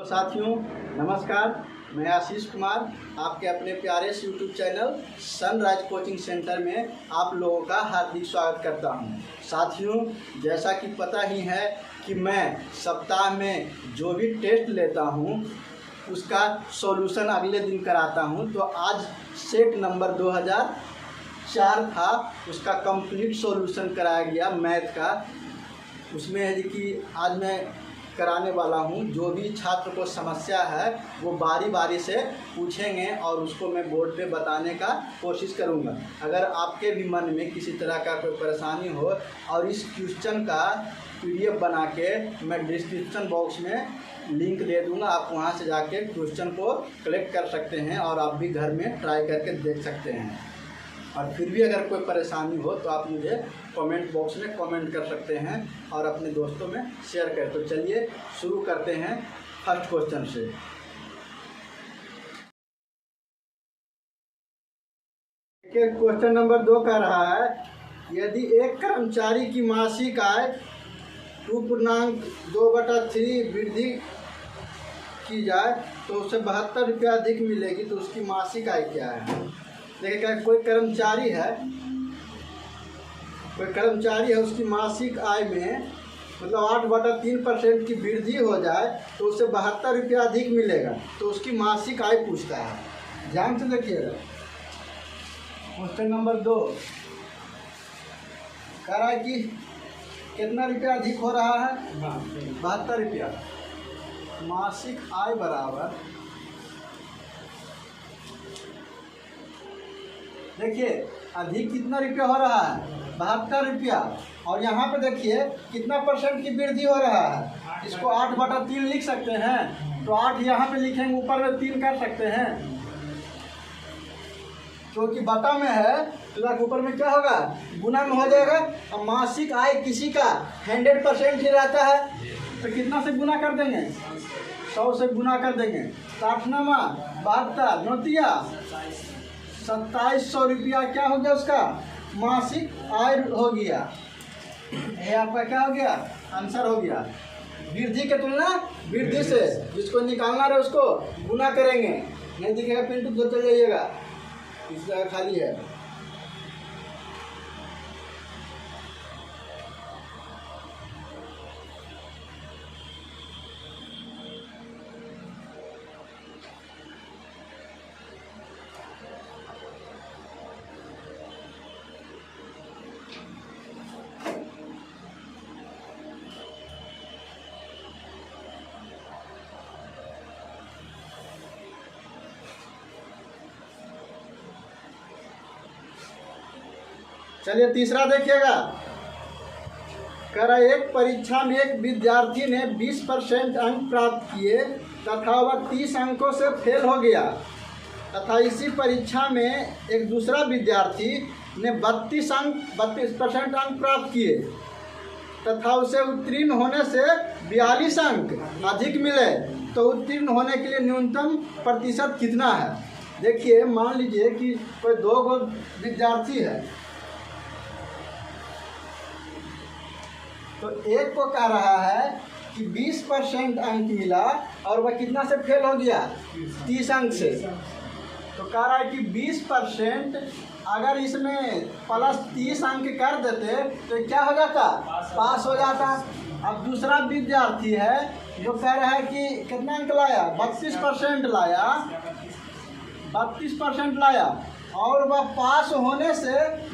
तो साथियों नमस्कार, मैं आशीष कुमार आपके अपने प्यारे से YouTube channel sunrise coaching centre में आप लोगों का हार्दिक स्वागत करता हूं। साथियों, जैसा कि पता ही है कि मैं सप्ताह में जो भी टेस्ट लेता हूं उसका सॉल्यूशन अगले दिन कराता हूं। तो आज सेट नंबर 2004 था, उसका कंप्लीट सॉल्यूशन कराया गया मैथ का। उसमें है कि आज मैं कराने वाला हूं। जो भी छात्र को समस्या है वो बारी बारी से पूछेंगे और उसको मैं बोर्ड पे बताने का कोशिश करूंगा। अगर आपके भी मन में किसी तरह का कोई परेशानी हो और इस क्वेश्चन का PDF बना के मैं डिस्क्रिप्शन बॉक्स में लिंक दे दूंगा, आप वहां से जाके क्वेश्चन को कलेक्ट कर सकते हैं और आप भी घर में ट्राई करके देख सकते हैं। और फिर भी अगर कोई परेशानी हो तो आप मुझे कमेंट बॉक्स में कमेंट कर सकते हैं और अपने दोस्तों में शेयर करें। तो चलिए शुरू करते हैं फर्स्ट क्वेश्चन से। क्वेश्चन नंबर 2 कह रहा है, यदि एक कर्मचारी की मासिक आय 2.2/3 वृद्धि की जाए तो उसे 72 रुपया अधिक मिलेगी, तो उसकी मासिक आय क्या है? देखिए, कोई कर्मचारी है, उसकी मासिक आय में मतलब 8/3% की वृद्धि हो जाए तो उसे 72 रुपया अधिक मिलेगा, तो उसकी मासिक आय पूछता है। ध्यान से देखिएगा। क्वेश्चन नंबर 2 कह रहा है कि कितना रुपया अधिक हो रहा है? 72 रुपया। मासिक आय बराबर, देखिए अधिक कितना रुपया हो रहा है? 72 रुपया। और यहाँ पे देखिए कितना परसेंट की वृद्धि हो रहा है। इसको 8/3 लिख सकते हैं, तो 8 यहाँ पे लिखेंगे, ऊपर में 3 कर सकते हैं, क्योंकि बटा में है तो ऊपर में क्या होगा? गुना में हो जाएगा। और मासिक आय किसी का 100% ही रहता है, तो कितना से गुना कर देंगे? 100 से गुना कर देंगे। 72 2700 रुपया क्या हो गया? उसका मासिक आय हो गया। ये आपका क्या हो गया? आंसर हो गया। वृद्धि के तुलना वृद्धि से, जिसको निकालना रहे उसको गुना करेंगे। नहीं दिखेगा पिंटू तो चल जाइएगा, इस जगह खाली है। चलिए तीसरा देखिएगा। कह रहा है, एक परीक्षा में एक विद्यार्थी ने 20% अंक प्राप्त किए तथा वह 30 अंकों से फेल हो गया, तथा इसी परीक्षा में एक दूसरा विद्यार्थी ने 32% अंक प्राप्त किए तथा उसे उत्तीर्ण होने से 42 अंक अधिक मिले, तो उत्तीर्ण होने के लिए न्यूनतम प्रतिशत कितना है? देखिए, मान लीजिए कि कोई 2 विद्यार्थी है, तो एक को कह रहा है कि 20% अंक मिला और वह कितना से फेल हो गया? 30 अंक से। तो कह रहा है कि 20% अगर इसमें प्लस 30 अंक कर देते तो क्या हो जाता? पास हो जाता। अब दूसरा विद्यार्थी है जो कह रहा है कि कितना अंक लाया? 32% लाया, 32% लाया और वह पास होने से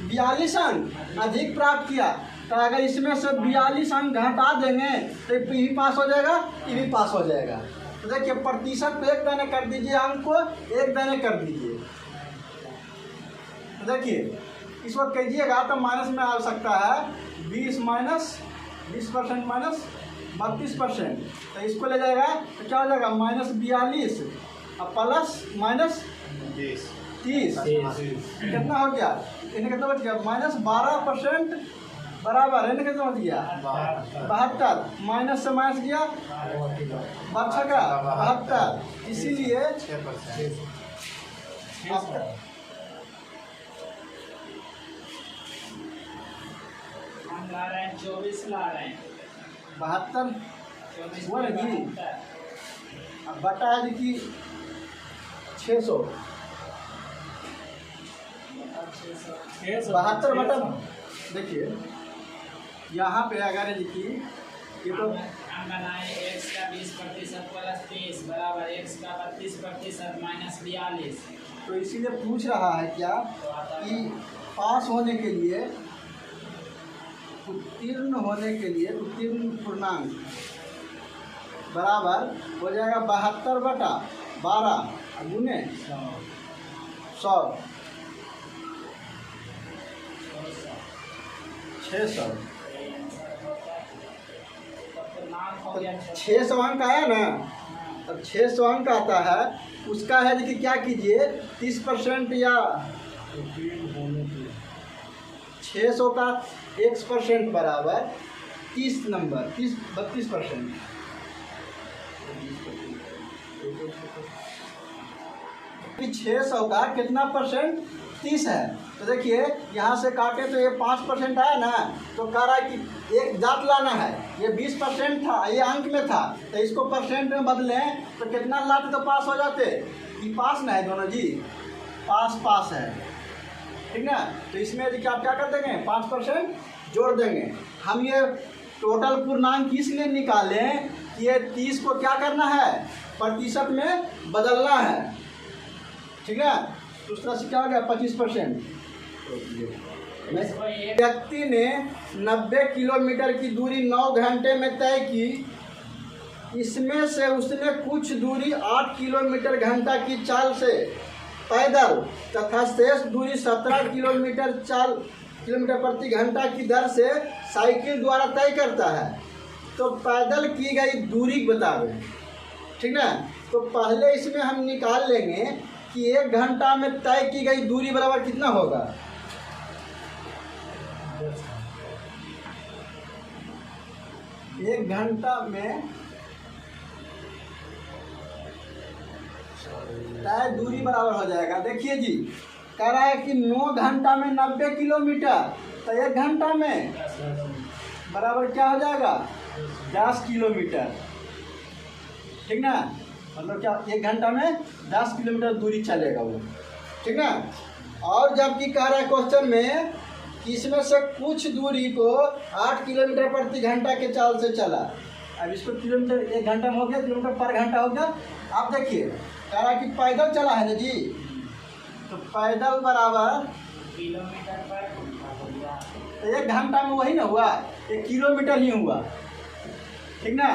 42 अंक अधिक प्राप्त किया। तो अगर इसमें से 42 अंक घटा देंगे तो ये भी पास हो जाएगा, ये भी पास हो जाएगा। तो देखिए, प्रतिशत को 1 दाने कर दीजिए, अंक को 1 दाने कर दीजिए। तो देखिए, इसको कीजिएगा तो माइनस में आ सकता है 20% माइनस 32%। तो इसको ले जाएगा तो क्या हो जाएगा? -42 और प्लस -30 कितना हो गया? इन्हें कितना बच गया? -12% बराबर है, कितना हो गया? 72। माइनस से माइनस गया, बचा का 72। इसीलिए 24 ला रहे हैं 72 हुआ ना जी? बटा है देखिए 600, 72 बटा, देखिए यहाँ पे अगर देखिए ये तो हम बनाए x का 20% प्लस 30 बराबर x का 32% माइनस 42। तो इसीलिए पूछ रहा है क्या कि पास होने के लिए, उत्तीर्ण होने के लिए उत्तीर्ण पूर्णांक बराबर हो जाएगा 72 बटा 12 गुने 100, 600। तो 600 अंक आया ना, अब 600 अंक आता है उसका है देखिए क्या कीजिए 30% या 600 का x% बराबर 30 नंबर 32%। 600 का कितना परसेंट 30 है। तो देखिए यहाँ से काटे तो ये 5% आया ना, तो कह रहा है कि एक जात लाना है, ये 20% था, ये अंक में था, तो इसको परसेंट में बदलें तो कितना लाते तो पास हो जाते। ये पास ना है दोनों जी, पास है, ठीक ना। तो इसमें देखिए आप क्या कर देंगे 5% जोड़ देंगे। हम ये टोटल पूर्णांक इसलिए निकालें कि ये 30 को क्या करना है प्रतिशत में बदलना है, ठीक है। दूसरा से क्या हो गया 25%। व्यक्ति ने 90 किलोमीटर की दूरी 9 घंटे में तय की, इसमें से उसने कुछ दूरी 8 किलोमीटर घंटा की चाल से पैदल तथा शेष दूरी 17 किलोमीटर प्रति घंटा की दर से साइकिल द्वारा तय करता है। तो पैदल की गई दूरी बतावे, ठीक ना। तो पहले इसमें हम निकाल लेंगे कि 1 घंटा में तय की गई दूरी बराबर कितना होगा। एक घंटा में तय दूरी बराबर हो जाएगा। देखिए जी कह रहा है कि 9 घंटा में 90 किलोमीटर, तो 1 घंटा में बराबर क्या हो जाएगा 10 किलोमीटर, ठीक ना। मतलब क्या 1 घंटा में 10 किलोमीटर दूरी चलेगा वो, ठीक ना। और जबकि कह रहा है क्वेश्चन में कि इसमें से कुछ दूरी को 8 किलोमीटर प्रति घंटा के चाल से चला। अब इसको किलोमीटर 1 घंटा में हो गया, किलोमीटर पर घंटा हो गया। आप देखिए कह रहा है कि पैदल चला है ना जी, तो पैदल बराबर किलोमीटर पर तो 1 घंटा में वही ना हुआ, 1 किलोमीटर ही हुआ, ठीक ना।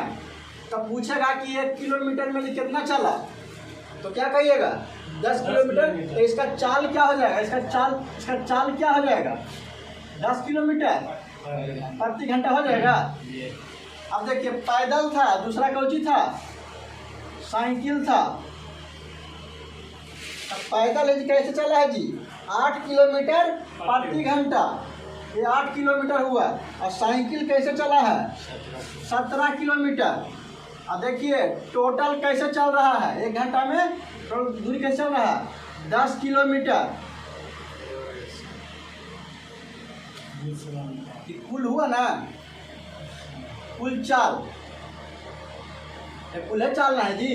तब पूछेगा कि 1 किलोमीटर में कितना चला, तो क्या कहिएगा 10 किलोमीटर। तो इसका चाल क्या हो जाएगा, इसका चाल क्या हो जाएगा 10 किलोमीटर प्रति घंटा हो जाएगा। अब देखिए पैदल था, दूसरा कौची था साइकिल था। अब पैदल कैसे चला है जी 8 किलोमीटर प्रति घंटा, ये 8 किलोमीटर हुआ। और साइकिल कैसे चला है 17 किलोमीटर। अब देखिए टोटल कैसे चल रहा है 1 घंटा में, टोटल दूरी कैसे चल रहा है 10 किलोमीटर। कुल हुआ ना, कुल चाल, कुल है चालना है जी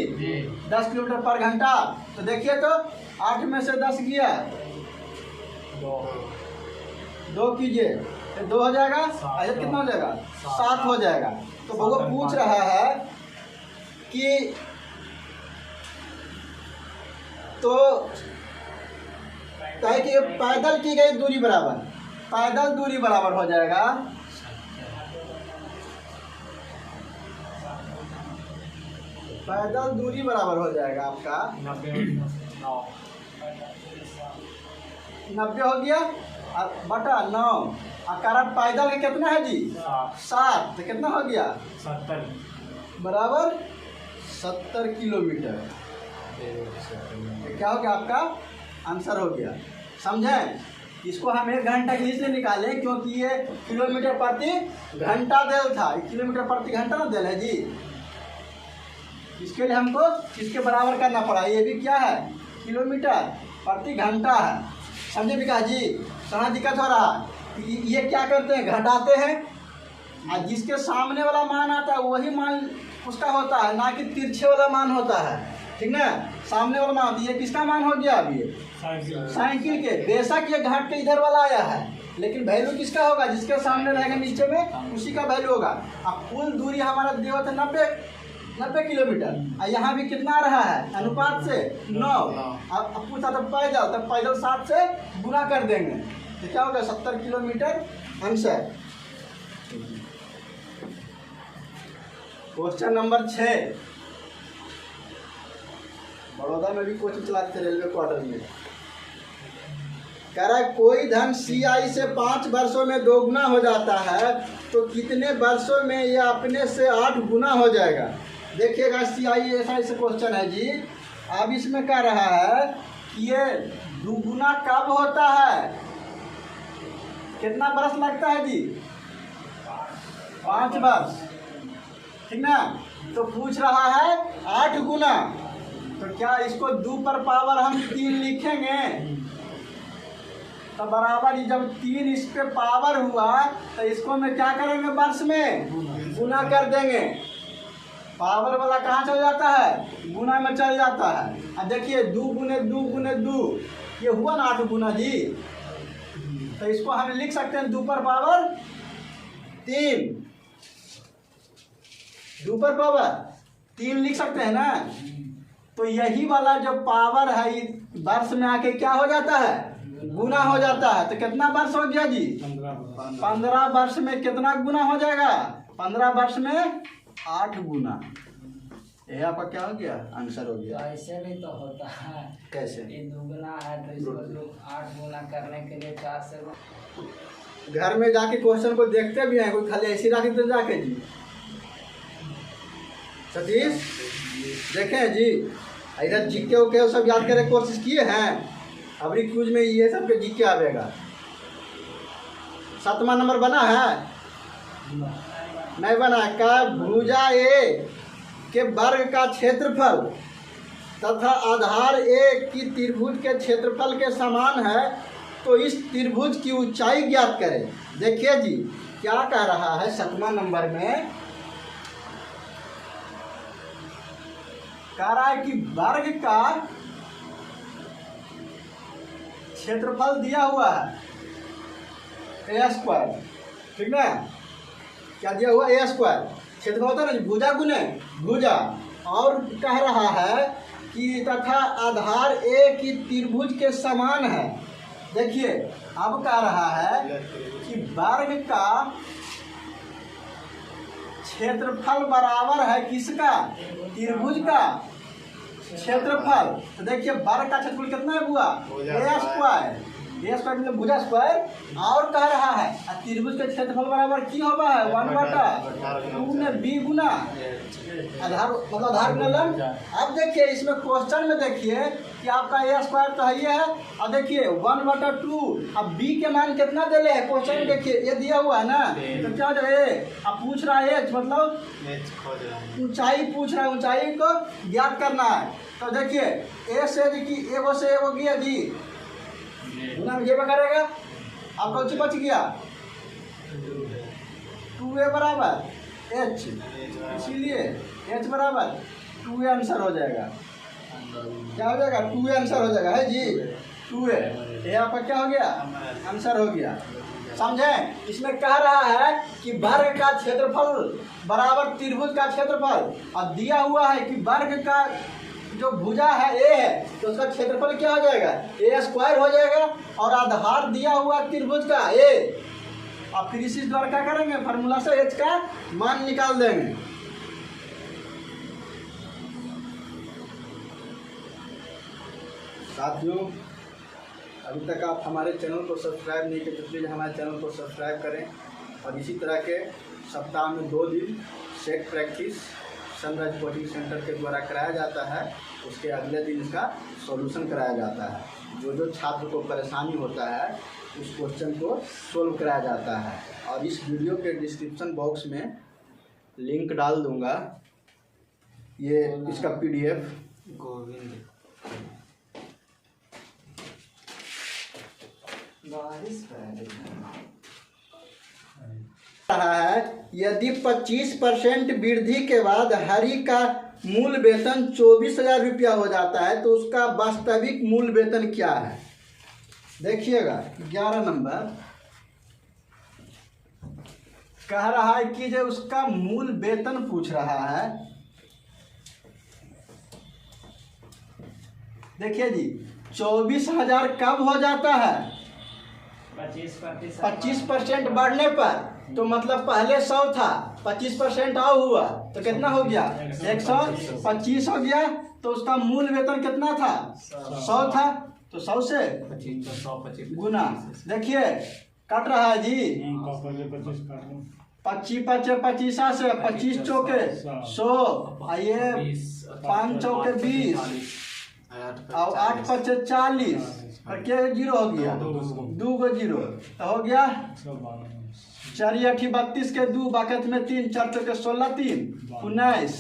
10 किलोमीटर पर घंटा। तो देखिए तो 8 में से 10 गया 2 कीजिए तो 2 हो जाएगा, आयत कितना हो जाएगा 7 हो जाएगा। तो वो पूछ रहा है कि तो तय कि पैदल की गई दूरी बराबर, पैदल दूरी बराबर हो जाएगा पैदल दूरी बराबर हो जाएगा आपका 90 हो गया बटा 9। कारण पैदल का कितना है जी 7, तो कितना हो गया 70 बराबर 70 किलोमीटर। क्या हो गया आपका आंसर हो गया। समझें, इसको हम 1 घंटा के इसलिए निकालें क्योंकि ये किलोमीटर प्रति घंटा देल था, किलोमीटर प्रति घंटा ना देल है जी। इसके लिए हमको इसके बराबर करना पड़ा। ये भी क्या है किलोमीटर प्रति घंटा है। समझे विकास जी, कहाँ दिक्कत हो रहा है। ये क्या करते हैं घटाते हैं और जिसके सामने वाला मान आता है वही मान उसका होता है, ना कि तिरछे वाला मान होता है, ठीक ना। सामने वाला मान, ये किसका मान हो गया अब? ये साइकिल के। बेशक ये घाट के इधर वाला आया है, लेकिन वैल्यू किसका होगा? जिसके सामने रहेगा नीचे में उसी का वैल्यू होगा। अब कुल दूरी हमारा दिया था 90 किलोमीटर, और यहाँ भी कितना रहा है अनुपात से 9। अब पूछा तो पैदल 7 से गुना कर देंगे तो क्या होगा? 70 kilometre answer. Question number 6, Baroda में भी कोचिंग चलाते थे रेलवे क्वार्टर में। कह रहा है कोई धन CI से 5 वर्षों में 2 गुना हो जाता है तो कितने वर्षों में यह अपने से 8 गुना हो जाएगा? देखिएगा CI ऐसा क्वेश्चन है जी। अब इसमें कह रहा है कि ये 2 गुना कब होता है? कितना वर्ष लगता है जी? 5 वर्ष, ठीक ना। तो पूछ रहा है 8 गुना, तो क्या इसको 2 पर पावर हम 3 लिखेंगे? तो बराबर ही जब 3 इस पे पावर हुआ तो इसको में क्या करेंगे? वर्ष में गुना कर देंगे। पावर वाला कहाँ चल जाता है? गुना में चल जाता है। अब देखिए 2 गुने 2 गुने 2, ये हुआ ना 8 गुना जी। तो इसको हम लिख सकते हैं 2 पर पावर 3, 2 पर पावर 3 लिख सकते हैं ना। तो यही वाला जो पावर है वर्ष में आके क्या हो जाता है? गुना हो जाता है। तो कितना वर्ष हो गया जी? 15 वर्ष में कितना गुना हो जाएगा? 15 वर्ष में 8 गुना। ये आपका क्या हो गया? आंसर हो गया। तो ऐसे भी तो होता है। कैसे? ये 2 गुना है तो इसको 8 गुना करने के लिए 4 से। घर में जाके क्वेश्चन को देखते भी हैं, कोई खाली ऐसी रख दे जाके जी। सतीश देखें जी, इधर जीके ओके सब याद करने की कोशिश किए हैं। अबरी क्यूज में ये सब के जीके आवेगा। 7वां नंबर बना है? नहीं बना। का भुजा ए के वर्ग का क्षेत्रफल तथा आधार ए की त्रिभुज के क्षेत्रफल के समान है तो इस त्रिभुज की ऊंचाई ज्ञात करें। देखिए जी क्या कह रहा है 7वां नंबर में, कह रहा है कि वर्ग का क्षेत्रफल दिया हुआ है a², ठीक ना। क्या दिया हुआ? a²। क्षेत्रफल होता है ना भुजा गुने भुजा। और कह रहा है कि तथा आधार ए की त्रिभुज के समान है। देखिए अब कह रहा है कि वर्ग का क्षेत्रफल बराबर है किसका? त्रिभुज का क्षेत्रफल। तो देखिए वर्ग का क्षेत्रफल कितना है हुआ? a² मतलब भुजा स्क्वायर। और कह रहा है त्रिभुज के क्षेत्रफल बराबर की होगा है 1/2 में b गुना आधार मतलब आधार गुना लंब। अब देखिए इसमें क्वेश्चन में देखिए कि आपका a² तो है ये है, और देखिए 1/2। अब b के मान कितना देले है क्वेश्चन में? देखिए ये दिया हुआ है ना, तो क्या हो जाए? अब पूछ रहा है h मतलब ऊंचाई पूछ रहा है, ऊंचाई को ज्ञात करना है। तो देखिए a से की एगो से एगो गया जी गुना में ये करेगा, आपका ऊंची बच गया 2a बराबर h, इसीलिए h बराबर 2a आंसर हो जाएगा। क्या हो जाएगा? 2a आंसर हो जाएगा है जी, 2a। ये आपका क्या हो गया? आंसर हो गया। समझे? इसमें कह रहा है कि वर्ग का क्षेत्रफल बराबर त्रिभुज का क्षेत्रफल, और दिया हुआ है कि वर्ग का जो भुजा है ए है तो उसका क्षेत्रफल क्या हो जाएगा? a² हो जाएगा। और आधार दिया हुआ त्रिभुज का ए, और फिर इसी द्वारा क्या करेंगे? फार्मूला से h का मान निकाल देंगे। साथियों अभी तक आप हमारे चैनल को सब्सक्राइब नहीं किए तो प्लीज़ हमारे चैनल को सब्सक्राइब करें। और इसी तरह के सप्ताह में 2 दिन set practice sunrise coaching centre के द्वारा कराया जाता है। उसके अगले दिन इसका सॉल्यूशन कराया जाता है। जो जो छात्र को परेशानी होता है उस क्वेश्चन को सोल्व कराया जाता है। और इस वीडियो के डिस्क्रिप्शन बॉक्स में लिंक डाल दूंगा, ये इसका PDF। गोविंद बारिश रहा है यदि 25% वृद्धि के बाद हरि का मूल वेतन 24,000 रुपया हो जाता है तो उसका वास्तविक मूल वेतन क्या है। देखिएगा 11 नंबर कह रहा है कि जो उसका मूल वेतन पूछ रहा है। देखिए जी 24,000 कब हो जाता है 25% बढ़ने पर। तो मतलब पहले 100 था 25% और हुआ तो कितना हो गया 125 हो गया। तो उसका मूल वेतन कितना था 100 था तो 100 से गुना। देखिए कट रहा है जी 25 से 25 चौके 100 आइए 5 चौके 20 और 8 5 40 और क्या जीरो हो गया 2 गो जीरो तो हो गया 4 8 32 के 2 बाकत में 3 4 चौके 16 3 19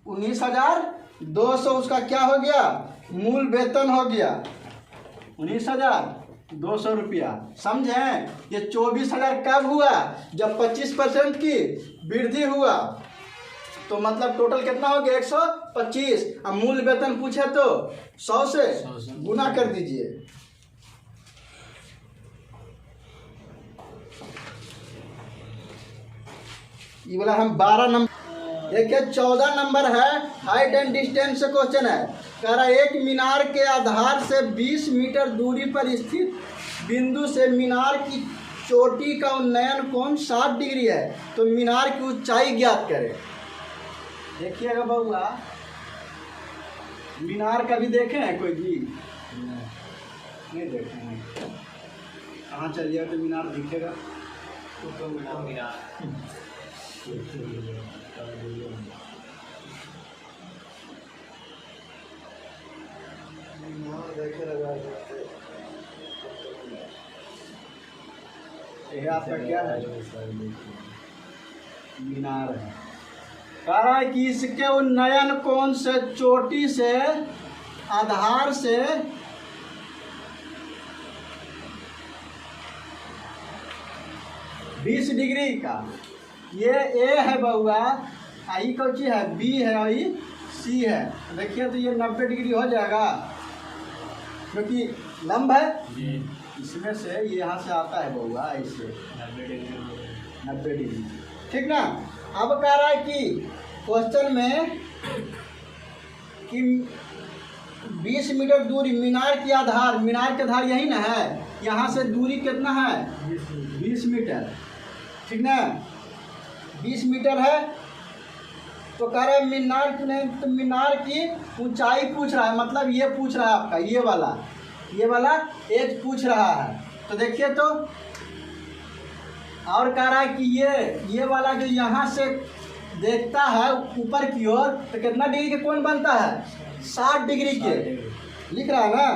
19,200 उसका क्या हो गया मूल वेतन हो गया 19,200 रुपया। समझे ये 24,000 कब हुआ जब 25% की वृद्धि हुआ तो मतलब टोटल कितना हो गया 125। अब मूल वेतन पूछे तो 100 से गुना कर दीजिए। ये वाला हम 12 नंबर देखिए 14 नंबर है हाइट एंड डिस्टेंस से क्वेश्चन है। कह रहा है एक मीनार के आधार से 20 मीटर दूरी पर स्थित बिंदु से मीनार की चोटी का उन्नयन कोण 60 डिग्री है तो मीनार की ऊंचाई ज्ञात करें। देखिएगा बउआ मीनार कभी देखे हैं कोई जी नहीं देखे हैं। कहाँ चलिएगा तो मीनार दिखेगा ये आपका क्या है मीनार है। कह रहा है कि इसके उन्नयन कोण से चोटी से आधार से 20 डिग्री का ये ए है बउआ आई कौन सी है बी है और सी है। देखिए तो ये 90 डिग्री हो जाएगा क्योंकि लंब है इसमें से ये यहाँ से आता है बउआ ऐसे 90 डिग्री ठीक ना। अब कह रहा है कि क्वेश्चन में कि 20 मीटर दूरी मीनार की आधार मीनार के आधार यही ना है यहाँ से दूरी कितना है 20 मीटर ठीक ना 20 मीटर है। तो कह रहा है मीनार की नहीं तो मीनार की ऊंचाई पूछ रहा है मतलब ये पूछ रहा है आपका ये वाला एज पूछ रहा है। तो देखिए तो और कह रहा है कि ये वाला जो यहाँ से देखता है ऊपर की ओर तो कितना डिग्री के कोण बनता है 60 डिग्री के लिख रहा है ना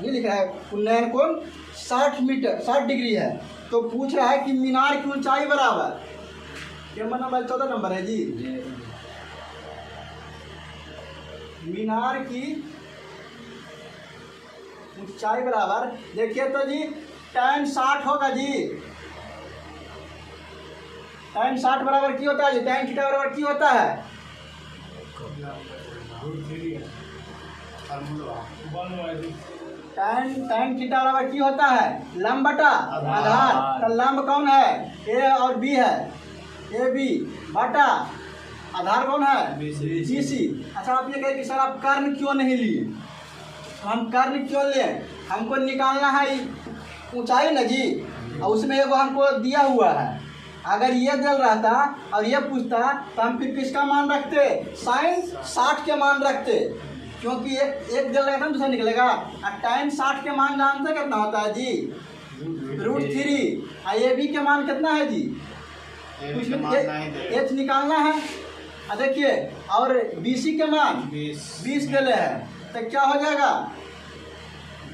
ये लिख रहा है उन्नयन कोण 60 डिग्री है। तो पूछ रहा है कि मीनार की ऊंचाई बराबर क्या नंबर 14 नंबर है जी मीनार की ऊंचाई बराबर। देखिए तो जी tan 60 होगा जी tan 60 बराबर की होता है जी tan थीटा बराबर की होता है tan थीटा बराबर की होता है लंब बटा आधार। तो लंब कौन है ए और बी है ए बी बटा आधार कौन है बी सी। अच्छा आप ये कहें कि सर आप कर्ण क्यों नहीं लिए हम कर्ण क्यों लें हमको निकालना है ऊंचाई ना जी और उसमें एगो हमको दिया हुआ है। अगर ये जल रहता और ये पूछता तो हम फिर किसका मान रखते sin 60 के मान रखते क्योंकि एक जल रहेगा दूसरा निकलेगा। और tan 60 के मान जानते कितना होता है जी √3 और ए बी के मान कितना है जी एच निकालना है। देखिए और बी सी के मान 20 दिले है तो क्या हो जाएगा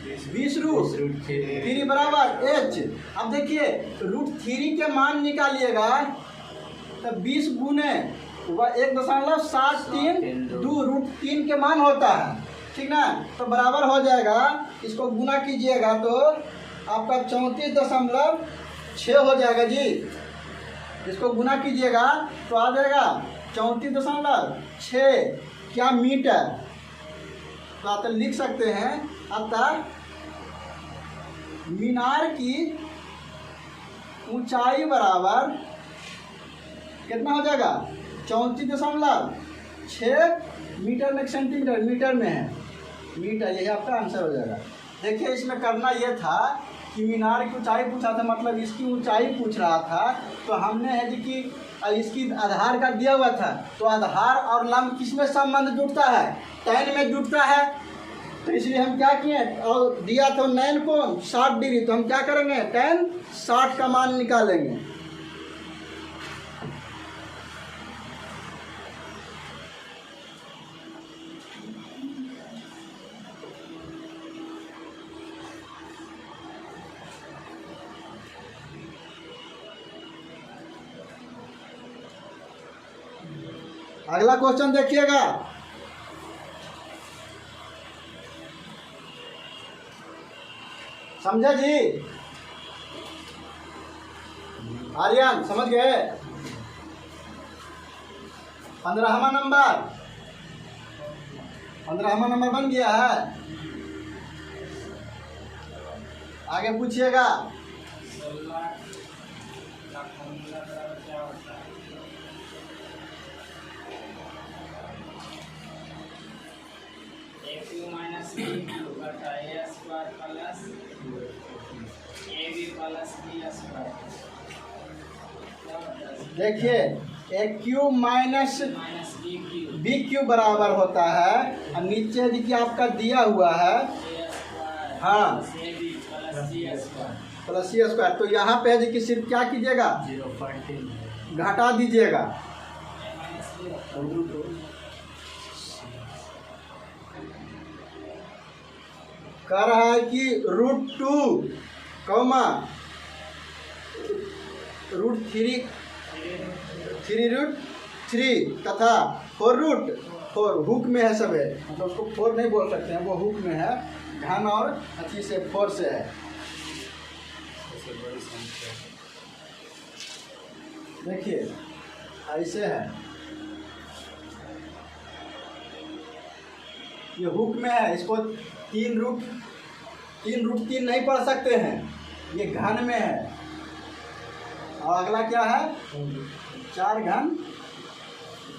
20√3 बराबर एच। अब देखिए √3 के मान निकालिएगा तो 20 गुने 1.73 2 √3 के मान होता है ठीक ना। तो बराबर हो जाएगा, इसको गुना कीजिएगा तो आपका 34.6 हो जाएगा जी। इसको गुना कीजिएगा तो आ जाएगा 34.6 क्या मीटर। तो आप लिख सकते हैं अतः मीनार की ऊंचाई बराबर कितना हो जाएगा 34.6 मीटर में, सेंटीमीटर मीटर में है, मीटर, यही आपका आंसर हो जाएगा। देखिए इसमें करना यह था कि मीनार की ऊंचाई पूछा था, मतलब इसकी ऊंचाई पूछ रहा था, तो हमने है जी कि इसकी आधार का दिया हुआ था, तो आधार और लंब किस में संबंध जुड़ता है, tan में जुड़ता है। तो इसलिए हम क्या किए, और दिया तो 9 कोण 60 डिग्री, तो हम क्या करेंगे tan 60 का मान निकालेंगे। अगला क्वेश्चन देखिएगा, समझे जी, आर्यन समझ गए। 15वां नंबर बन गया है। आगे पूछिएगा। 16 का फॉर्मूला बराबर क्या होता है? AQ माइनस BQ बटा A square plus AB plus B square. देखिए AQ माइनस BQ BQ बराबर होता है, और नीचे देखिए आपका दिया हुआ है हाँ AB plus C square plus C square. तो यहाँ पे है जी कि सिर्फ क्या कीजिएगा, 0.10 घटा दीजिएगा। कह रहा है कि √2 कौमा √3 तथा 4 हुक में है सब है, मतलब उसको 4 नहीं बोल सकते हैं, वो हुक में है, घन और अच्छी से 4 से है। देखिए ऐसे है, ये हुक में है, इसको 3√3 नहीं पढ़ सकते हैं, ये घन में है। और अगला क्या है 4 घन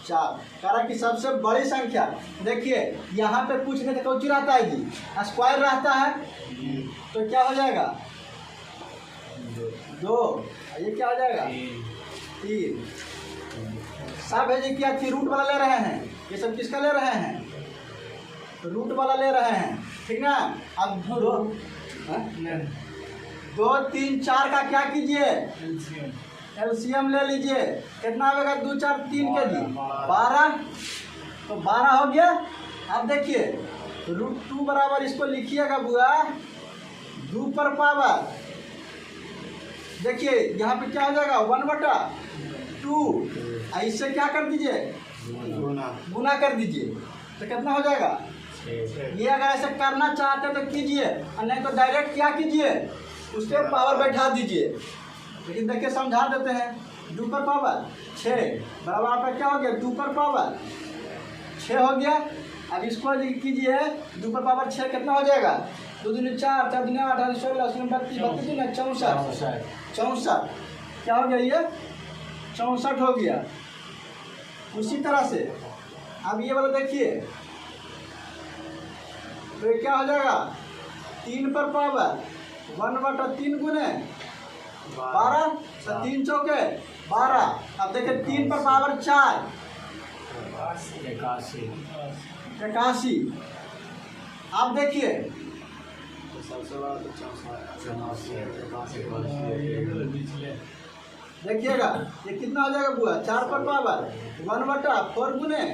4। कारण कि सबसे बड़ी संख्या, देखिए यहाँ पे पूछने का कौची रहता है जी, स्क्वायर रहता है, तो क्या हो जाएगा 2, ये क्या हो जाएगा 3। सब है जी क्या थी रूट वाला ले रहे हैं, ये सब किसका ले रहे हैं, रूट वाला ले रहे हैं, ठीक ना। अब 2 3 4 का क्या कीजिए, एलसीएम ले लीजिए। कितना आएगा 2 4 3 के जी 12, तो 12 हो गया। अब देखिए √2 बराबर इसको लिखिएगा बुआ 2 पर पावर, देखिए यहाँ पे क्या हो जाएगा 1/2, ऐसे क्या कर दीजिए गुना कर दीजिए, तो कितना हो जाएगा। ये अगर ऐसे करना चाहते तो कीजिए, और नहीं तो डायरेक्ट क्या कीजिए उसके पावर बैठा दीजिए। लेकिन देखिए समझा देते हैं, 2 पर पावर 6 बराबर आपका क्या हो गया 2 पर पावर 6 हो गया। अब इसको कीजिए 2 पर पावर 6 कितना हो जाएगा, 2 दूनी 4 4 दूनी 8 8 16 16 32 32 64 क्या हो गया, ये 64 हो गया। उसी तरह से अब ये वाला देखिए, तो ये क्या हो जाएगा 3 पर पावर 1/3 गुने 12, तो 3 चौके 12। अब देखिए 3 पर पावर 4 81। आप देखिए देखिएगा ये कितना हो जाएगा बुआ 4 पर पावर 1/4 गुने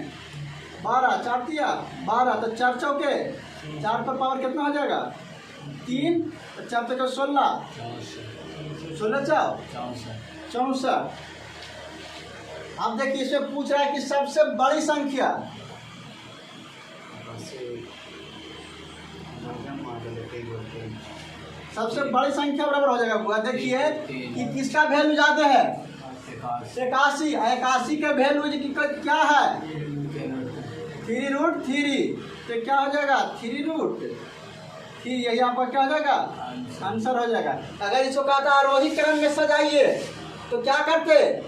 12 4 तिया 12, तो 4 चौके 4 पर पावर कितना हो जाएगा 3, तो 4 चौके 16 64। आप देखिए इसमें पूछ रहा है कि सबसे बड़ी संख्या, सबसे बड़ी संख्या बराबर हो जाएगा बुआ। देखिए कि किसका वैल्यू ज़्यादा है, 81। 81 का वैल्यू क्या है 3√3, तो क्या हो जाएगा 3√3, यही आपका क्या हो जाएगा आंसर हो जाएगा। अगर इसको कहा था आरोही क्रम में सजाइए तो क्या करते,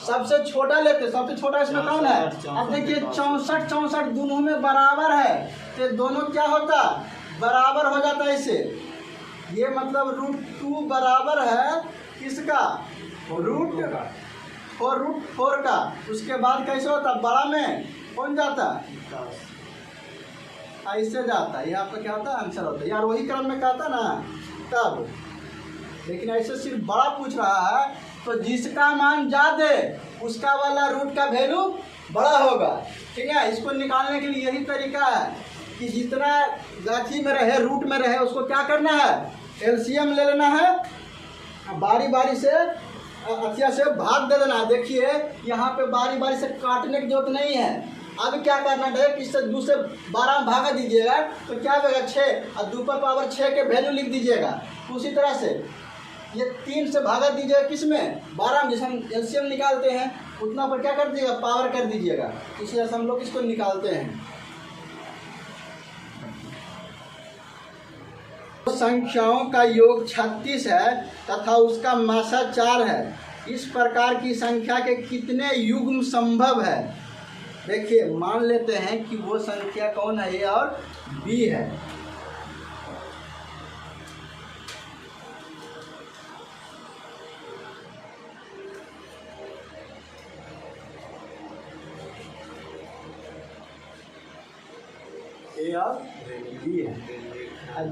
सबसे छोटा लेते, सबसे छोटा इसमें कौन है। अब देखिए 64 दोनों में बराबर है, तो दोनों क्या होता बराबर हो जाता है इसे। ये मतलब √2 बराबर है किसका, √4 का। उसके बाद कैसे होता, बड़ा में कौन जाता, ऐसे जाता है। ये आपका क्या होता है आंसर होता है यार, वही क्रम में कहता ना तब। लेकिन ऐसे सिर्फ बड़ा पूछ रहा है, तो जिसका मान ज्यादा उसका वाला रूट का वैल्यू बड़ा होगा। ठीक है, इसको निकालने के लिए यही तरीका है कि जितना गाछी में रहे, रूट में रहे, उसको क्या करना है एलसीएम ले लेना है, बारी बारी से अच्छा से भाग दे देना। देखिए यहाँ पे बारी बारी से काटने की जरूरत नहीं है। अब क्या करना है, इससे 2 से 12 में भागा दीजिएगा तो क्या होगा 6, और 2 पर पावर 6 के वैल्यू लिख दीजिएगा। उसी तरह से ये 3 से भागा दीजिएगा किसमें 12 में, जिसे हम एलसीएम निकालते हैं उतना पर क्या कर दीजिएगा पावर कर दीजिएगा। इसी तरह से हम लोग इसको निकालते हैं। संख्याओं का योग 36 है तथा उसका मासा 4 है। इस प्रकार की संख्या के कितने युग्म संभव है। देखिए मान लेते हैं कि वो संख्या कौन है, ए और बी है। ए और बी है।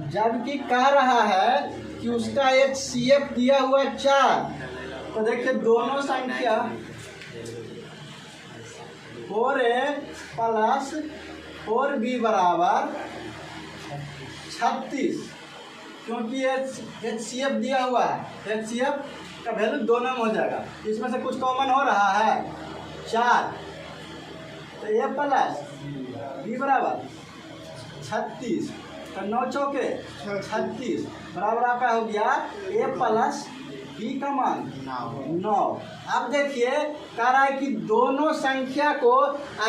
जबकि कह रहा है कि उसका HCF दिया हुआ 4, तो देखिए दोनों संख्या 4A + 4B बराबर 36, क्योंकि HCF दिया हुआ है। HCF का वैल्यू दोनों में हो जाएगा। इसमें से कुछ कॉमन हो रहा है 4, तो A + B बराबर 36, तो 9 चौके 36 बराबर आपका हो गया A + B का मान 9। अब देखिए कह रहा है कि दोनों संख्या को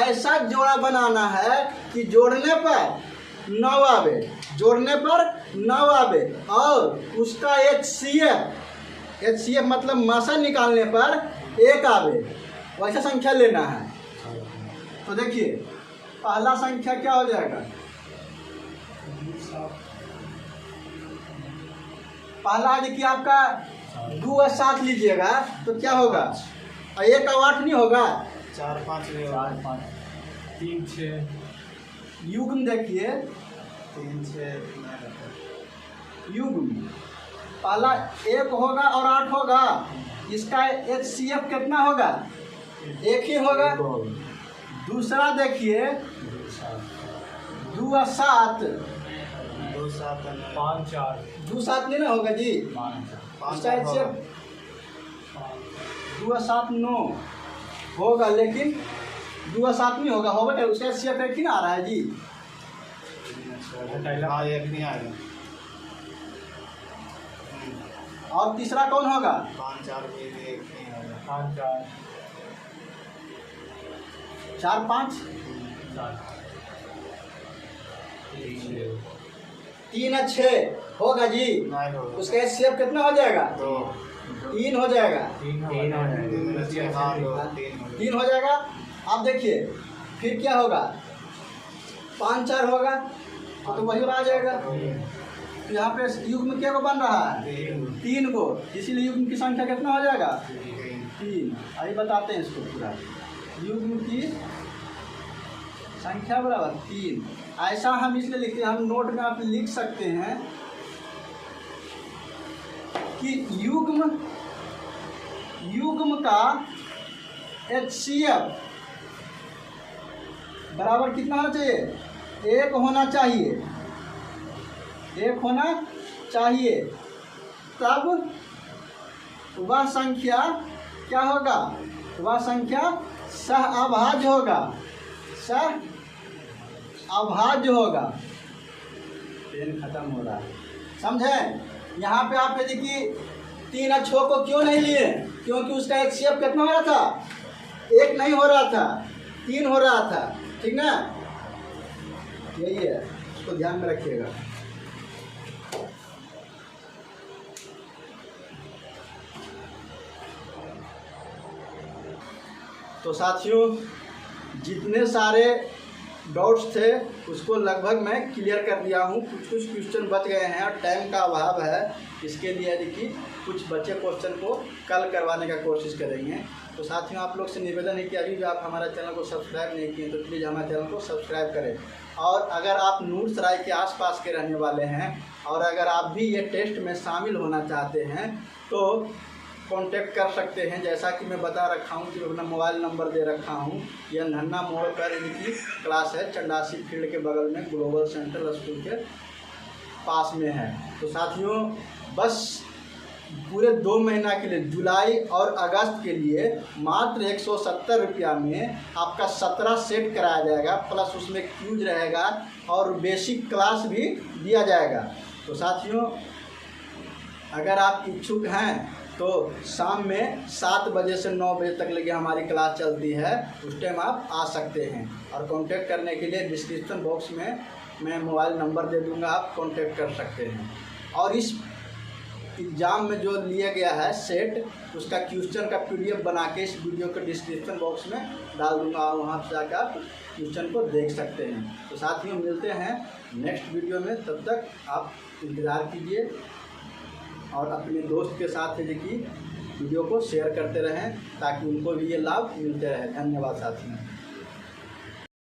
ऐसा जोड़ा बनाना है कि जोड़ने पर 9 आवे, जोड़ने पर 9 आवे, और उसका HCF मतलब मासा निकालने पर 1 आवे, वैसा संख्या लेना है। तो देखिए पहला संख्या क्या हो जाएगा, पहला देखिए आपका 2 और 7 लीजिएगा तो क्या होगा, 1 और 8 नहीं होगा, 4 5 3 6 युग्म देखिए 3 6 युग्म पहला 1 होगा और 8 होगा। इसका HCF कितना होगा, 1 ही होगा। दूसरा देखिए 2 और 7 2 7 5 4 2 7 नहीं ना होगा जी, 5 इसका HCF 2 और 7 9 होगा, लेकिन 2 और 7 नहीं होगा, होगा उसका HCF 1 ही ना आ रहा है जी। हाँ 1 नहीं आएगा। और तीसरा कौन होगा, 5 4 भी 1 नहीं आएगा। 5 4 4 5 3 और 6 होगा जी। नहीं होगा। उसका HCF कितना हो जाएगा, 2 3 हो जाएगा, 3 हो जाएगा। 3 हो जाएगा। अब देखिए फिर क्या होगा, 5 4 होगा तो वही आ जाएगा। तो यहाँ पे युग्म क्या को बन रहा है, 3 को, इसीलिए युग्म की संख्या कितना हो जाएगा 3। आइए बताते हैं इसको पूरा। युग्म की संख्या बराबर 3, ऐसा हम इसलिए लिखते हैं, हम नोट में आप लिख सकते हैं कि युग्म का HCF बराबर कितना होना चाहिए, 1 होना चाहिए, 1 होना चाहिए। तब वह संख्या क्या होगा, वह संख्या सहअभाज्य होगा, सहअभाज्य होगा। पेन खत्म हो रहा है, समझे। यहाँ पे आप देखिए 3 अक्षरों को क्यों नहीं लिए, क्योंकि उसका एक शेप कितना हो रहा था, 1 नहीं हो रहा था, 3 हो रहा था, ठीक ना। यही है, उसको ध्यान में रखिएगा। तो साथियों, जितने सारे डाउट्स थे उसको लगभग मैं क्लियर कर दिया हूँ। कुछ क्वेश्चन बच गए हैं और टाइम का अभाव है, इसके लिए देखिए कुछ बचे क्वेश्चन को कल करवाने का कोशिश करेंगे। तो साथियों, आप लोग से निवेदन है कि अभी भी आप हमारे चैनल को सब्सक्राइब नहीं किए तो प्लीज़ हमारे चैनल को सब्सक्राइब करें। और अगर आप नूरसराय के आसपास के रहने वाले हैं और अगर आप भी ये टेस्ट में शामिल होना चाहते हैं तो कांटेक्ट कर सकते हैं। जैसा कि मैं बता रखा हूँ कि अपना मोबाइल नंबर दे रखा हूँ। यह नन्ना मोड़ पर इनकी क्लास है, चंडासी फील्ड के बगल में ग्लोबल सेंट्रल स्कूल के पास में है। तो साथियों, बस पूरे 2 महीना के लिए, जुलाई और अगस्त के लिए मात्र 170 रुपया में आपका 17 सेट कराया जाएगा, प्लस उसमें क्यूज रहेगा और बेसिक क्लास भी दिया जाएगा। तो साथियों, अगर आप इच्छुक हैं तो शाम में 7 बजे से 9 बजे तक लगे हमारी क्लास चलती है, उस टाइम आप आ सकते हैं। और कांटेक्ट करने के लिए डिस्क्रिप्शन बॉक्स में मैं मोबाइल नंबर दे दूंगा, आप कांटेक्ट कर सकते हैं। और इस एग्ज़ाम में जो लिया गया है सेट, उसका क्वेश्चन का PDF बना के इस वीडियो के डिस्क्रिप्शन बॉक्स में डाल दूंगा, वहाँ से जाकर आप क्वेश्चन को देख सकते हैं। तो साथियों, मिलते हैं नेक्स्ट वीडियो में, तब तक आप इंतज़ार कीजिए और अपने दोस्त के साथ देखिए वीडियो को शेयर करते रहें ताकि उनको भी ये लाभ मिलते रहे। धन्यवाद साथियों।